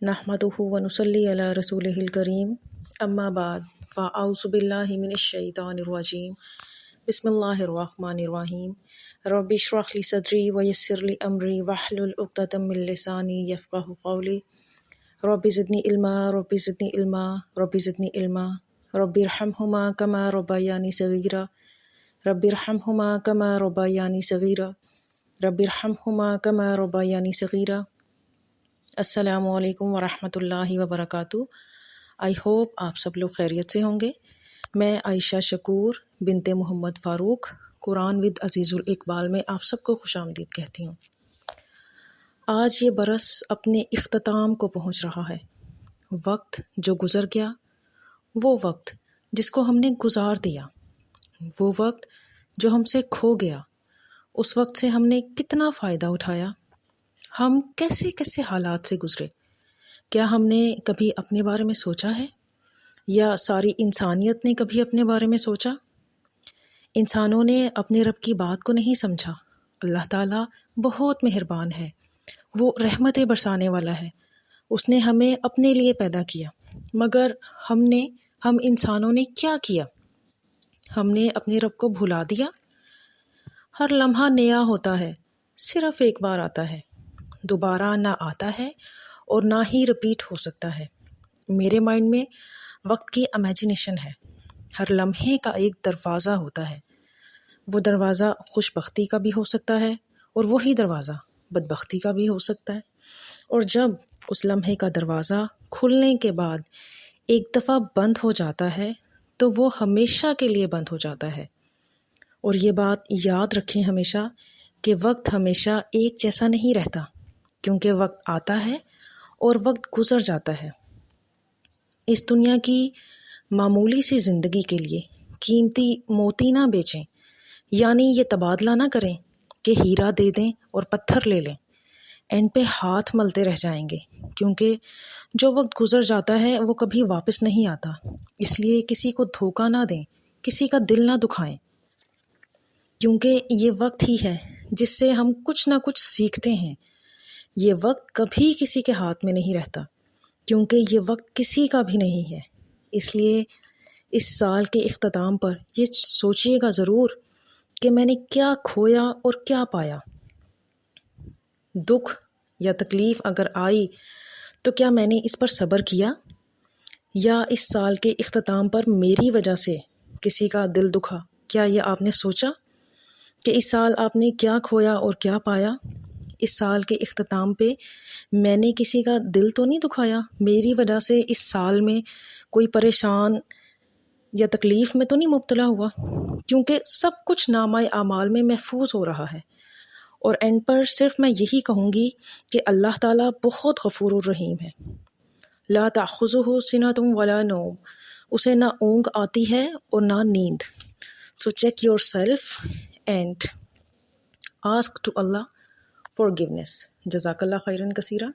نحمدہ ونصلی علی رسولہ الکریم اما بعد فاعوذ باللہ من الشیطان الرجیم بسم اللہ الرحمن الرحیم رب اشرح لی صدری ویسر لی امری واحلل عقدۃ من لسانی یفقہوا قولی رب زدنی علما رب زدنی علما رب زدنی علما رب ارحمہما کما ربیانی صغیرا رب ارحمہما کما ربیانی صغیرا رب ارحمہما کما ربیانی صغیرا۔ السلام علیکم ورحمۃ اللہ وبرکاتہ۔ آئی ہوپ آپ سب لوگ خیریت سے ہوں گے۔ میں عائشہ شکور بنت محمد فاروق قرآن ود عزیز الاقبال میں آپ سب کو خوش آمدید کہتی ہوں۔ آج یہ برس اپنے اختتام کو پہنچ رہا ہے۔ وقت جو گزر گیا، وہ وقت جس کو ہم نے گزار دیا، وہ وقت جو ہم سے کھو گیا، اس وقت سے ہم نے کتنا فائدہ اٹھایا، ہم کیسے کیسے حالات سے گزرے۔ کیا ہم نے کبھی اپنے بارے میں سوچا ہے؟ یا ساری انسانیت نے کبھی اپنے بارے میں سوچا؟ انسانوں نے اپنے رب کی بات کو نہیں سمجھا۔ اللہ تعالیٰ بہت مہربان ہے، وہ رحمتیں برسانے والا ہے۔ اس نے ہمیں اپنے لیے پیدا کیا، مگر ہم انسانوں نے کیا کیا؟ ہم نے اپنے رب کو بھلا دیا۔ ہر لمحہ نیا ہوتا ہے، صرف ایک بار آتا ہے، دوبارہ نہ آتا ہے اور نہ ہی رپیٹ ہو سکتا ہے۔ میرے مائنڈ میں وقت کی امیجنیشن ہے۔ ہر لمحے کا ایک دروازہ ہوتا ہے۔ وہ دروازہ خوش بختی کا بھی ہو سکتا ہے اور وہی دروازہ بدبختی کا بھی ہو سکتا ہے۔ اور جب اس لمحے کا دروازہ کھلنے کے بعد ایک دفعہ بند ہو جاتا ہے تو وہ ہمیشہ کے لیے بند ہو جاتا ہے۔ اور یہ بات یاد رکھیں ہمیشہ کہ وقت ہمیشہ ایک جیسا نہیں رہتا، کیونکہ وقت آتا ہے اور وقت گزر جاتا ہے۔ اس دنیا کی معمولی سی زندگی کے لیے قیمتی موتی نہ بیچیں، یعنی یہ تبادلہ نہ کریں کہ ہیرا دے دیں اور پتھر لے لیں، اینڈ پہ ہاتھ ملتے رہ جائیں گے، کیونکہ جو وقت گزر جاتا ہے وہ کبھی واپس نہیں آتا۔ اس لیے کسی کو دھوکہ نہ دیں، کسی کا دل نہ دکھائیں، کیونکہ یہ وقت ہی ہے جس سے ہم کچھ نہ کچھ سیکھتے ہیں۔ یہ وقت کبھی کسی کے ہاتھ میں نہیں رہتا، کیونکہ یہ وقت کسی کا بھی نہیں ہے۔ اس لیے اس سال کے اختتام پر یہ سوچیے گا ضرور کہ میں نے کیا کھویا اور کیا پایا۔ دکھ یا تکلیف اگر آئی تو کیا میں نے اس پر صبر کیا؟ یا اس سال کے اختتام پر میری وجہ سے کسی کا دل دکھا؟ کیا یہ آپ نے سوچا کہ اس سال آپ نے کیا کھویا اور کیا پایا؟ اس سال کے اختتام پہ میں نے کسی کا دل تو نہیں دکھایا؟ میری وجہ سے اس سال میں کوئی پریشان یا تکلیف میں تو نہیں مبتلا ہوا؟ کیونکہ سب کچھ نامہ اعمال میں محفوظ ہو رہا ہے۔ اور اینڈ پر صرف میں یہی کہوں گی کہ اللہ تعالیٰ بہت غفور الرحیم ہے۔ لا تأخذہ سنۃ ولا نوم، اسے نہ اونگ آتی ہے اور نہ نیند۔ So check yourself and ask to Allah forgiveness۔ جزاک اللہ خیراً کثیرا۔